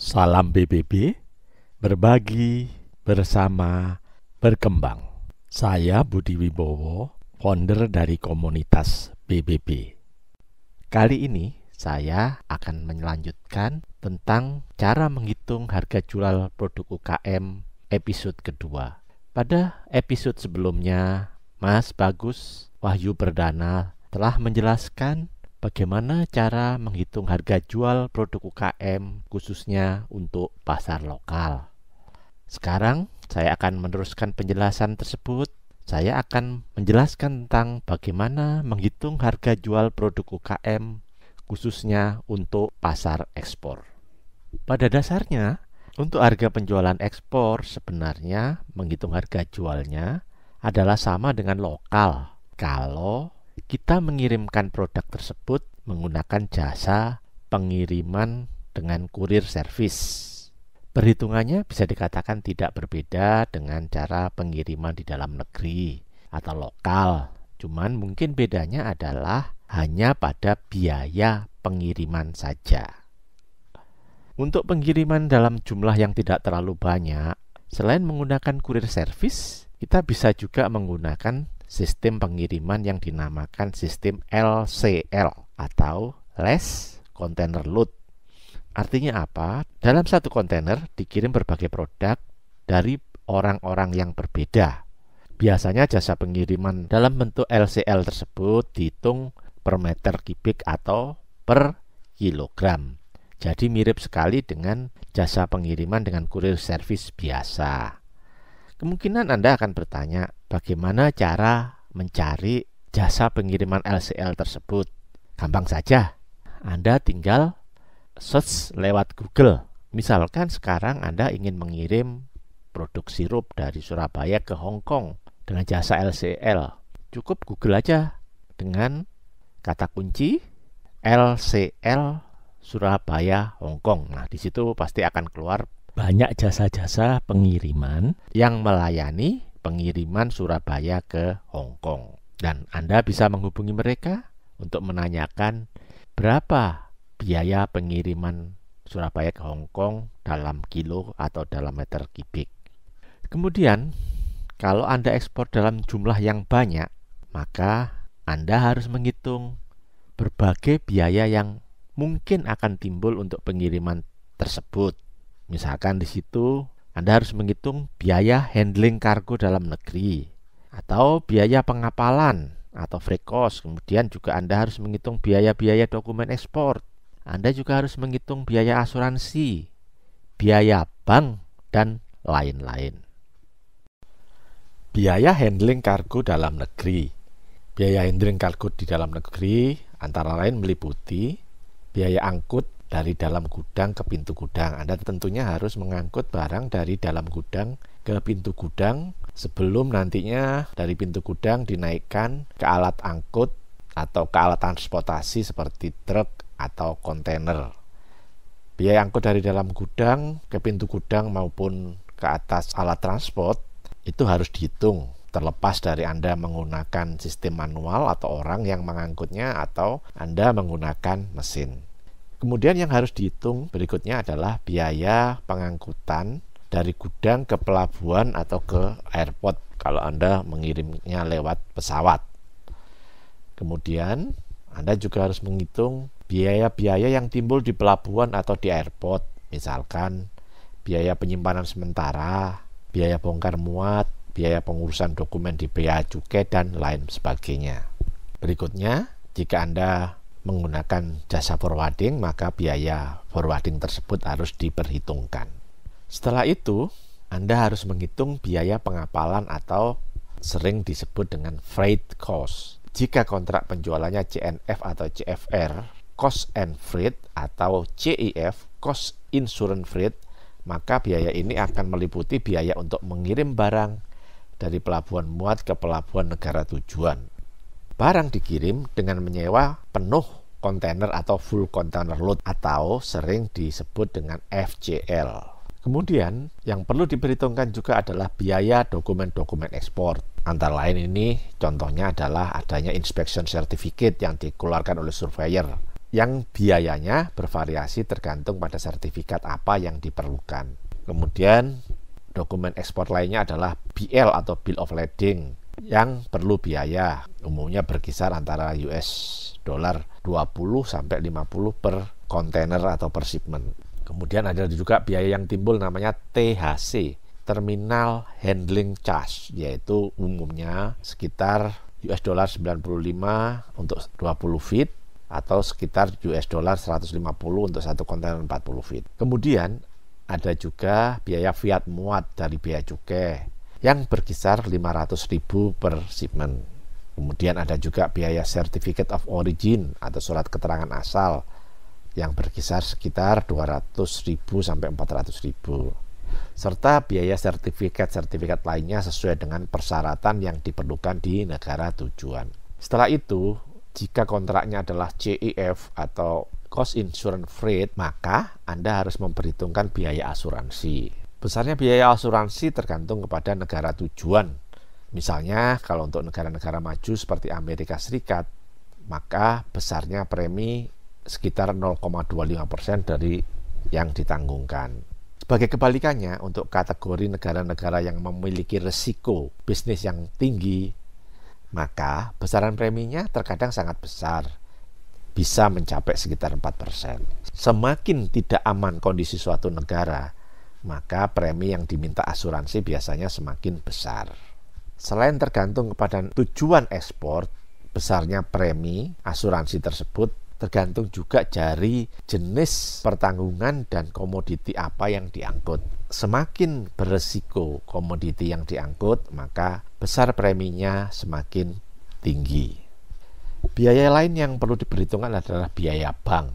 Salam BBB, berbagi bersama berkembang. Saya Budi Wibowo, founder dari komunitas BBB. Kali ini saya akan melanjutkan tentang cara menghitung harga jual produk UKM episode kedua. Pada episode sebelumnya, Mas Bagus Wahyu Perdana telah menjelaskan bagaimana cara menghitung harga jual produk UKM khususnya untuk pasar lokal. Sekarang saya akan meneruskan penjelasan tersebut. Saya akan menjelaskan tentang bagaimana menghitung harga jual produk UKM khususnya untuk pasar ekspor. Pada dasarnya, untuk harga penjualan ekspor sebenarnya menghitung harga jualnya adalah sama dengan lokal. Kalau kita mengirimkan produk tersebut menggunakan jasa pengiriman dengan kurir servis. Perhitungannya bisa dikatakan tidak berbeda dengan cara pengiriman di dalam negeri atau lokal. Cuman mungkin bedanya adalah hanya pada biaya pengiriman saja. Untuk pengiriman dalam jumlah yang tidak terlalu banyak, selain menggunakan kurir servis, kita bisa juga menggunakan sistem pengiriman yang dinamakan sistem LCL atau Less Container Load. Artinya apa? Dalam satu kontainer dikirim berbagai produk dari orang-orang yang berbeda. Biasanya jasa pengiriman dalam bentuk LCL tersebut dihitung per meter kubik atau per kilogram. Jadi mirip sekali dengan jasa pengiriman dengan kurir servis biasa. Kemungkinan Anda akan bertanya, bagaimana cara mencari jasa pengiriman LCL tersebut? Gampang saja, Anda tinggal search lewat Google. Misalkan sekarang Anda ingin mengirim produk sirup dari Surabaya ke Hong Kong dengan jasa LCL. Cukup Google aja dengan kata kunci LCL Surabaya Hong Kong. Nah, di situ pasti akan keluar banyak jasa-jasa pengiriman yang melayani pengiriman Surabaya ke Hong Kong. Dan Anda bisa menghubungi mereka untuk menanyakan berapa biaya pengiriman Surabaya ke Hong Kong dalam kilo atau dalam meter kubik. Kemudian, kalau Anda ekspor dalam jumlah yang banyak, maka Anda harus menghitung berbagai biaya yang mungkin akan timbul untuk pengiriman tersebut. Misalkan di situ Anda harus menghitung biaya handling kargo dalam negeri atau biaya pengapalan atau freight cost. Kemudian juga Anda harus menghitung biaya-biaya dokumen ekspor. Anda juga harus menghitung biaya asuransi, biaya bank, dan lain-lain. Biaya handling kargo dalam negeri. Biaya handling kargo di dalam negeri antara lain meliputi biaya angkut dari dalam gudang ke pintu gudang. Anda tentunya harus mengangkut barang dari dalam gudang ke pintu gudang sebelum nantinya dari pintu gudang dinaikkan ke alat angkut atau ke alat transportasi seperti truk atau kontainer. Biaya angkut dari dalam gudang ke pintu gudang maupun ke atas alat transport itu harus dihitung, terlepas dari Anda menggunakan sistem manual atau orang yang mengangkutnya atau Anda menggunakan mesin. Kemudian yang harus dihitung berikutnya adalah biaya pengangkutan dari gudang ke pelabuhan atau ke airport kalau Anda mengirimnya lewat pesawat. Kemudian Anda juga harus menghitung biaya-biaya yang timbul di pelabuhan atau di airport. Misalkan biaya penyimpanan sementara, biaya bongkar muat, biaya pengurusan dokumen di bea cukai, dan lain sebagainya. Berikutnya, jika Anda menggunakan jasa forwarding, maka biaya forwarding tersebut harus diperhitungkan. Setelah itu, Anda harus menghitung biaya pengapalan atau sering disebut dengan freight cost. Jika kontrak penjualannya CNF atau CFR, cost and freight, atau CIF, cost insurance freight, maka biaya ini akan meliputi biaya untuk mengirim barang dari pelabuhan muat ke pelabuhan negara tujuan. Barang dikirim dengan menyewa penuh kontainer atau full container load atau sering disebut dengan FCL. Kemudian yang perlu diperhitungkan juga adalah biaya dokumen-dokumen ekspor. Antara lain ini contohnya adalah adanya inspection certificate yang dikeluarkan oleh surveyor yang biayanya bervariasi tergantung pada sertifikat apa yang diperlukan. Kemudian dokumen ekspor lainnya adalah BL atau Bill of Lading yang perlu biaya, umumnya berkisar antara US dollar 20 sampai 50 per kontainer atau per shipment. Kemudian ada juga biaya yang timbul namanya THC, Terminal Handling Charge, yaitu umumnya sekitar US dollar 95 untuk 20 feet atau sekitar US dollar 150 untuk satu kontainer 40 feet. Kemudian ada juga biaya fiat muat dari bea cukai yang berkisar 500.000 per shipment. Kemudian ada juga biaya Certificate of Origin atau surat keterangan asal yang berkisar sekitar 200.000 sampai 400.000. Serta biaya sertifikat lainnya sesuai dengan persyaratan yang diperlukan di negara tujuan. Setelah itu, jika kontraknya adalah CIF atau Cost Insurance Freight, maka Anda harus memperhitungkan biaya asuransi. Besarnya biaya asuransi tergantung kepada negara tujuan. Misalnya, kalau untuk negara-negara maju seperti Amerika Serikat, maka besarnya premi sekitar 0,25% dari yang ditanggungkan. Sebagai kebalikannya, untuk kategori negara-negara yang memiliki risiko bisnis yang tinggi, maka besaran preminya terkadang sangat besar, bisa mencapai sekitar 4%. Semakin tidak aman kondisi suatu negara, maka premi yang diminta asuransi biasanya semakin besar. Selain tergantung kepada tujuan ekspor, besarnya premi asuransi tersebut tergantung juga dari jenis pertanggungan dan komoditi apa yang diangkut. Semakin beresiko komoditi yang diangkut, maka besar preminya semakin tinggi. Biaya lain yang perlu diperhitungkan adalah biaya bank.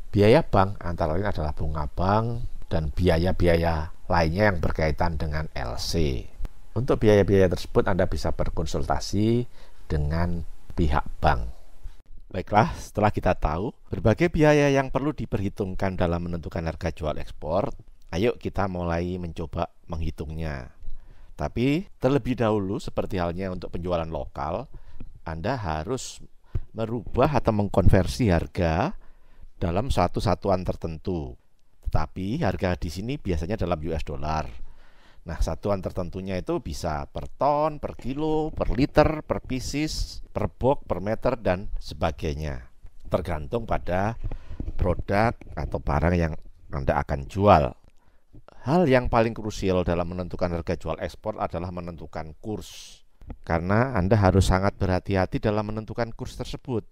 Biaya bank antara lain adalah bunga bank dan biaya-biaya lainnya yang berkaitan dengan LC. Untuk biaya-biaya tersebut Anda bisa berkonsultasi dengan pihak bank. Baiklah, setelah kita tahu berbagai biaya yang perlu diperhitungkan dalam menentukan harga jual ekspor, ayo kita mulai mencoba menghitungnya. Tapi terlebih dahulu, seperti halnya untuk penjualan lokal, Anda harus merubah atau mengkonversi harga dalam suatu satuan tertentu. Tetapi harga di sini biasanya dalam US dollar. Nah, satuan tertentunya itu bisa per ton, per kilo, per liter, per pieces, per box, per meter, dan sebagainya. Tergantung pada produk atau barang yang Anda akan jual. Hal yang paling krusial dalam menentukan harga jual ekspor adalah menentukan kurs. Karena Anda harus sangat berhati-hati dalam menentukan kurs tersebut.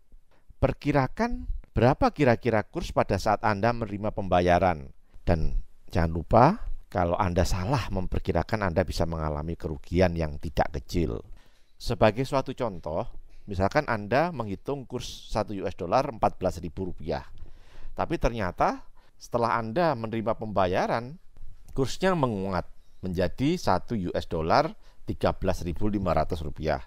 Perkirakan berapa kira-kira kurs pada saat Anda menerima pembayaran. Dan jangan lupa, kalau Anda salah memperkirakan, Anda bisa mengalami kerugian yang tidak kecil. Sebagai suatu contoh, misalkan Anda menghitung kurs 1 US dollar 14.000 rupiah. Tapi ternyata setelah Anda menerima pembayaran, kursnya menguat menjadi 1 US dollar 13.500 rupiah.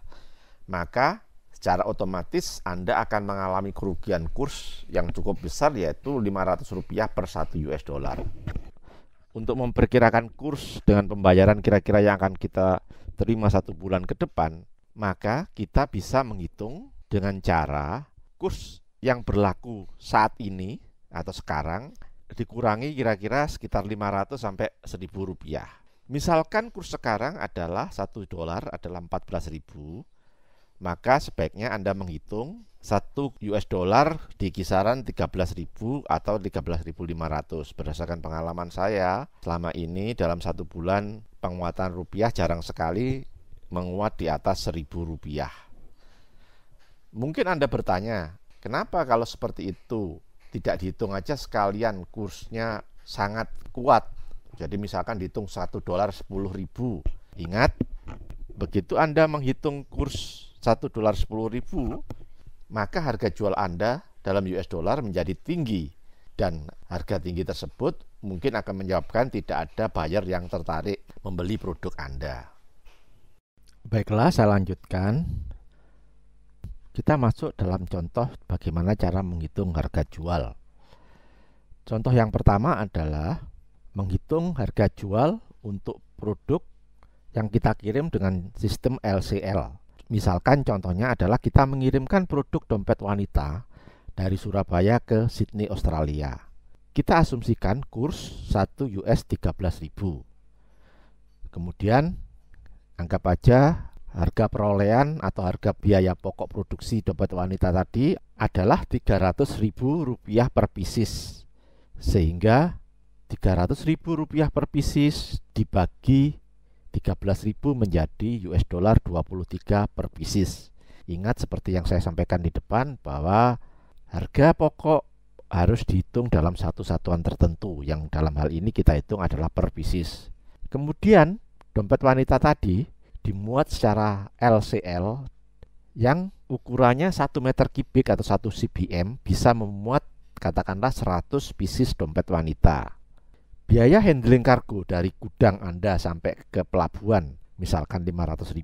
Maka secara otomatis Anda akan mengalami kerugian kurs yang cukup besar, yaitu 500 rupiah per 1 US dollar. Untuk memperkirakan kurs dengan pembayaran kira-kira yang akan kita terima 1 bulan ke depan, maka kita bisa menghitung dengan cara kurs yang berlaku saat ini atau sekarang dikurangi kira-kira sekitar 500 sampai 1.000 rupiah. Misalkan kurs sekarang adalah 1 dolar adalah 14.000, maka sebaiknya Anda menghitung 1 US dollar di kisaran 13.000 atau 13.500. Berdasarkan pengalaman saya, selama ini dalam 1 bulan penguatan rupiah jarang sekali menguat di atas 1.000 rupiah. Mungkin Anda bertanya, kenapa kalau seperti itu tidak dihitung aja sekalian kursnya sangat kuat? Jadi misalkan dihitung 1 dolar 10.000. Ingat, begitu Anda menghitung kurs 1 dolar 10.000, maka harga jual Anda dalam US dollar menjadi tinggi, dan harga tinggi tersebut mungkin akan menyebabkan tidak ada buyer yang tertarik membeli produk Anda. Baiklah, saya lanjutkan. Kita masuk dalam contoh bagaimana cara menghitung harga jual. Contoh yang pertama adalah menghitung harga jual untuk produk yang kita kirim dengan sistem LCL. Misalkan contohnya adalah kita mengirimkan produk dompet wanita dari Surabaya ke Sydney, Australia. Kita asumsikan kurs 1 US 13.000. Kemudian anggap aja harga perolehan atau harga biaya pokok produksi dompet wanita tadi adalah Rp300.000 per pieces. Sehingga Rp300.000 per pieces dibagi 13.000 menjadi US dollar 23 per pieces. Ingat seperti yang saya sampaikan di depan bahwa harga pokok harus dihitung dalam satu satuan tertentu, yang dalam hal ini kita hitung adalah per pieces. Kemudian dompet wanita tadi dimuat secara LCL yang ukurannya 1 meter kubik atau 1 cbm bisa memuat katakanlah 100 pieces dompet wanita. Biaya handling kargo dari gudang Anda sampai ke pelabuhan misalkan 500.000,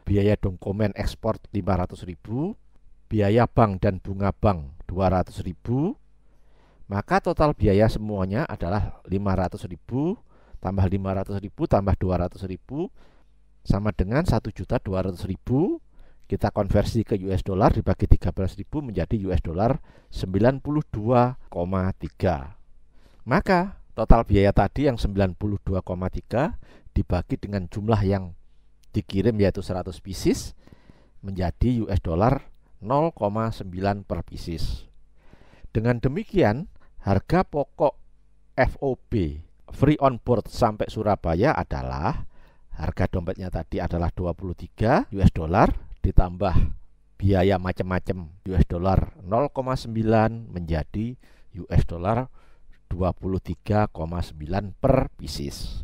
biaya dokumen ekspor 500.000, biaya bank dan bunga bank 200.000, maka total biaya semuanya adalah 500.000 tambah 500.000 tambah 200.000 sama dengan 1.200.000. Kita konversi ke US dollar dibagi 13.000 menjadi US dollar 92,3. Maka total biaya tadi yang 92,3 dibagi dengan jumlah yang dikirim yaitu 100 pieces menjadi US dollar 0,9 per pieces. Dengan demikian, harga pokok FOB free on board sampai Surabaya adalah harga dompetnya tadi adalah 23 US dollar ditambah biaya macam-macam US dollar 0,9 menjadi US dollar 23,9 per pieces.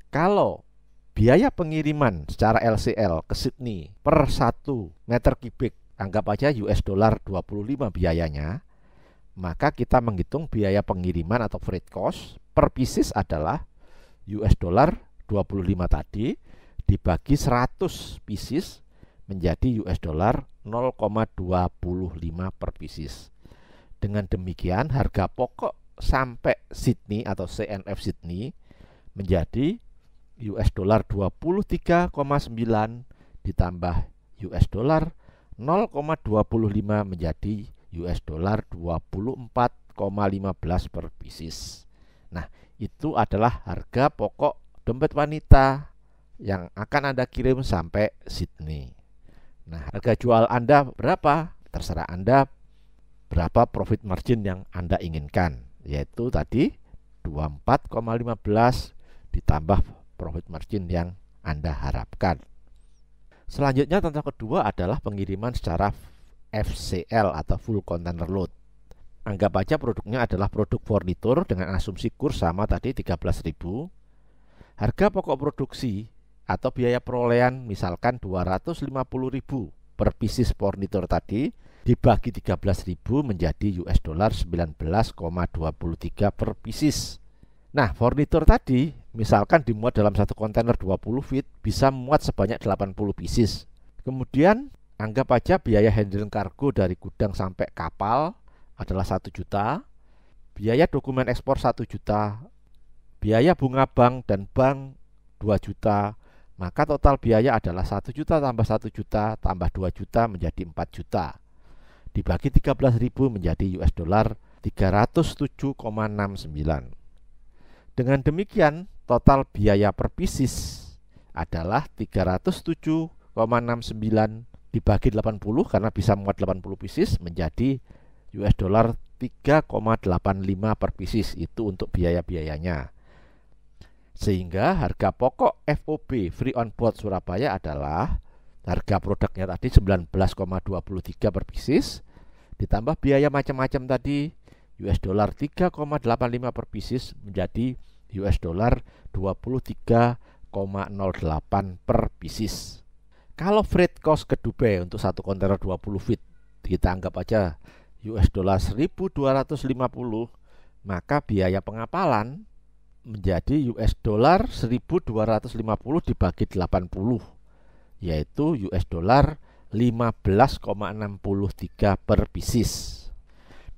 Kalau biaya pengiriman secara LCL ke Sydney per 1 meter kubik anggap aja US dollar 25 biayanya, maka kita menghitung biaya pengiriman atau freight cost per pieces adalah US dollar 25 tadi dibagi 100 pieces menjadi US dollar 0,25 per pieces. Dengan demikian harga pokok sampai Sydney atau CNF Sydney menjadi US dollar 23,9 ditambah US dollar 0,25 menjadi US dollar 24,15 per pieces. Nah, itu adalah harga pokok dompet wanita yang akan Anda kirim sampai Sydney. Nah, harga jual Anda berapa? Terserah Anda berapa profit margin yang Anda inginkan, yaitu tadi 24,15 ditambah profit margin yang Anda harapkan. Selanjutnya contoh kedua adalah pengiriman secara FCL atau full container load. Anggap aja produknya adalah produk furnitur dengan asumsi kurs sama tadi 13.000. Harga pokok produksi atau biaya perolehan misalkan 250.000 per pieces furnitur tadi dibagi 13.000 menjadi US dollar 19,23 per pieces. Nah, furnitur tadi misalkan dimuat dalam satu kontainer 20 feet bisa memuat sebanyak 80 pieces. Kemudian anggap aja biaya handling kargo dari gudang sampai kapal adalah 1 juta, biaya dokumen ekspor 1 juta, biaya bunga bank dan bank 2 juta, maka total biaya adalah 1 juta tambah 1 juta tambah 2 juta menjadi 4 juta. Dibagi 13.000 menjadi US dollar 307,69. Dengan demikian, total biaya per pieces adalah 307,69 dibagi 80 karena bisa muat 80 pieces menjadi US dollar 3,85 per pieces. Itu untuk biaya-biayanya. Sehingga harga pokok FOB free on board Surabaya adalah harga produknya tadi 19,23 per pieces ditambah biaya macam-macam tadi US dollar 3,85 per pieces menjadi US dollar 23,08 per pieces. Kalau freight cost ke Dubai untuk satu kontainer 20 feet kita anggap aja US dollar 1.250, maka biaya pengapalan menjadi US dollar 1.250 dibagi 80 yaitu US dollar 15,63 per pieces.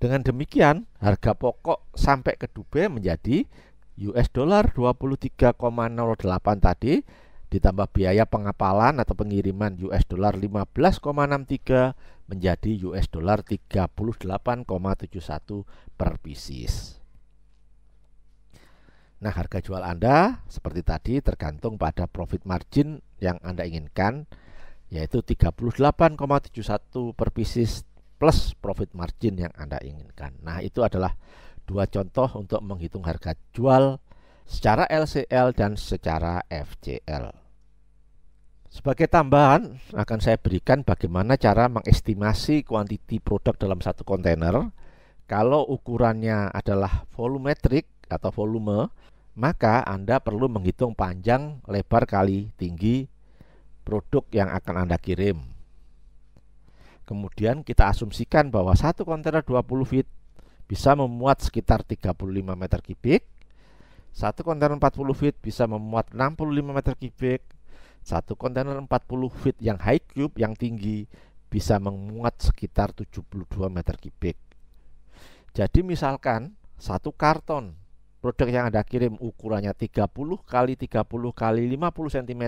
Dengan demikian harga pokok sampai ke Dubai menjadi US dollar 23,08 tadi ditambah biaya pengapalan atau pengiriman US dollar 15,63 menjadi US dollar 38,71 per pieces. Nah, harga jual Anda seperti tadi tergantung pada profit margin yang Anda inginkan, yaitu 38,71 per pieces plus profit margin yang Anda inginkan. Nah, itu adalah dua contoh untuk menghitung harga jual secara LCL dan secara FCL. Sebagai tambahan, akan saya berikan bagaimana cara mengestimasi kuantiti produk dalam satu kontainer. Kalau ukurannya adalah volumetric atau volume, maka Anda perlu menghitung panjang, lebar kali tinggi produk yang akan Anda kirim. Kemudian kita asumsikan bahwa satu kontainer 20 feet bisa memuat sekitar 35 meter kubik. Satu kontainer 40 feet bisa memuat 65 meter kubik. Satu kontainer 40 feet yang high cube, yang tinggi, bisa memuat sekitar 72 meter kubik. Jadi misalkan satu karton produk yang Anda kirim ukurannya 30 kali 30 kali 50 cm,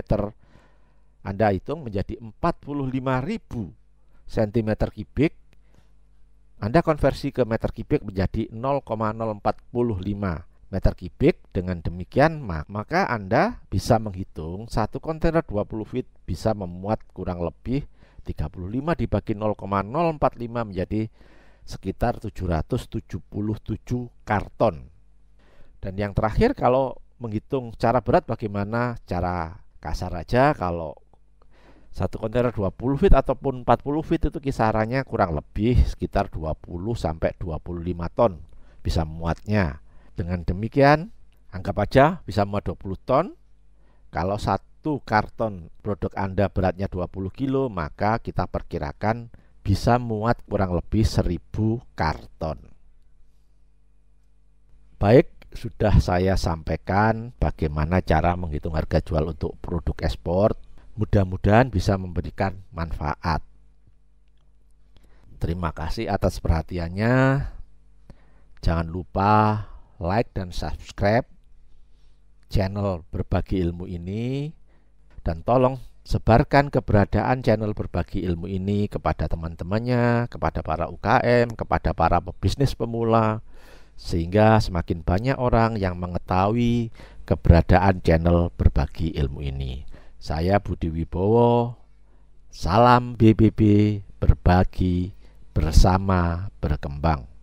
Anda hitung menjadi 45.000 cm kubik. Anda konversi ke meter kubik menjadi 0,045 meter kubik. Dengan demikian maka Anda bisa menghitung satu kontainer 20 feet bisa memuat kurang lebih 35 dibagi 0,045 menjadi sekitar 777 karton. Dan yang terakhir, kalau menghitung secara berat bagaimana? Cara kasar aja, kalau satu kontainer 20 feet ataupun 40 feet itu kisarannya kurang lebih sekitar 20 sampai 25 ton bisa muatnya. Dengan demikian, anggap aja bisa muat 20 ton. Kalau satu karton produk Anda beratnya 20 kilo, maka kita perkirakan bisa muat kurang lebih 1000 karton. Baik, sudah saya sampaikan bagaimana cara menghitung harga jual untuk produk ekspor. Mudah-mudahan bisa memberikan manfaat. Terima kasih atas perhatiannya. Jangan lupa like dan subscribe channel Berbagi Ilmu ini, dan tolong sebarkan keberadaan channel Berbagi Ilmu ini kepada teman-temannya, kepada para UKM, kepada para pebisnis pemula, sehingga semakin banyak orang yang mengetahui keberadaan channel Berbagi Ilmu ini. Saya Budi Wibowo, salam BBB, berbagi bersama berkembang.